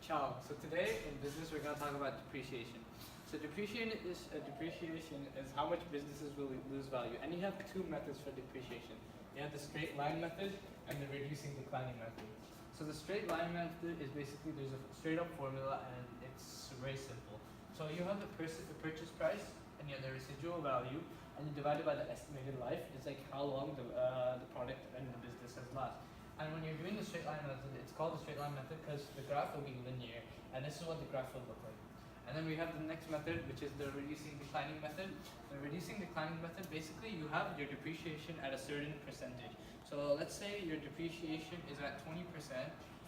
Ciao. So today in business we're going to talk about depreciation. So depreciation is how much businesses will lose value, and you have two methods for depreciation. You have the straight line method and the reducing declining method. So the straight line method is basically there's a straight up formula and it's very simple. So you have the purchase price and you have the residual value, and you divide it by the estimated life. It's like how long the product and the business has lasted. And when you're doing the straight line method, it's called the straight line method because the graph will be linear, and this is what the graph will look like. And then we have the next method, which is the reducing declining method. The reducing declining method, basically you have your depreciation at a certain percentage. So let's say your depreciation is at 20%,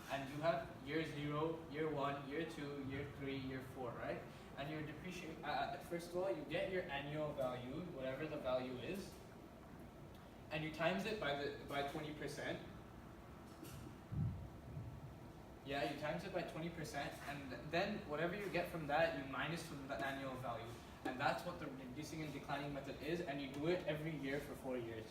and you have year 0, year 1, year 2, year 3, year 4, right? And your depreciation, first of all, you get your annual value, whatever the value is, and you times it by 20%. Yeah, you times it by 20%, and then whatever you get from that, you minus from the annual value. And that's what the reducing and declining method is, and you do it every year for 4 years.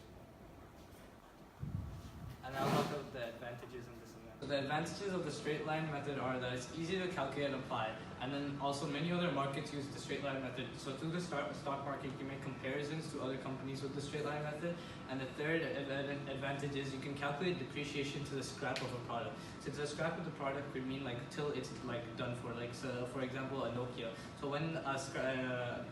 And I'll talk about the advantages and this and that. So the advantages of the straight line method are that it's easy to calculate and apply, and then also many other markets use the straight line method. So through the stock market, you can make comparisons to other companies with the straight line method. And the third advantage is you can calculate depreciation to the scrap of a product. Since the scrap of the product could mean like till it's like done for, like, so for example a Nokia. So when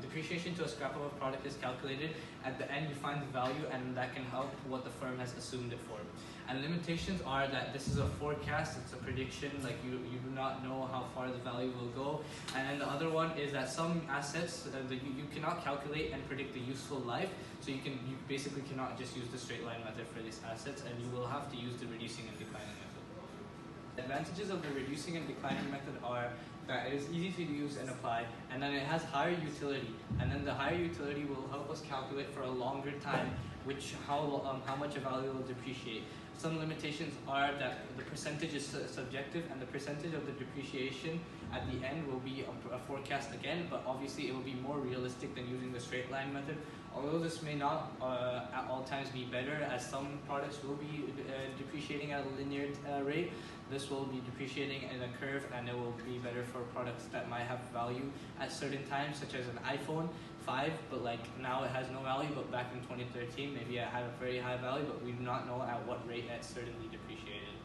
depreciation to a scrap of a product is calculated, at the end you find the value, and that can help what the firm has assumed it for. And limitations are that this is a forecast, it's a prediction, like you do not know how far the value will go. And then the other one is that some assets you cannot calculate and predict the useful life, so you basically cannot just use the straight line method for these assets, and you will have to use the reducing and declining method. The advantages of the reducing and declining method are that it is easy to use and apply, and then it has higher utility, and then the higher utility will help us calculate for a longer time how much a value will depreciate. Some limitations are that the percentage is subjective, and the percentage of the depreciation at the end will be a forecast again, but obviously it will be more realistic than using the straight line method. Although this may not at all times be better, as some products will be depreciating at a linear rate, this will be depreciating in a curve, and it will be better for products that might have value at certain times, such as an iPhone 5, but like now it has no value, but back in 2013 maybe it had a very high value, but we do not know at what rate it certainly depreciated.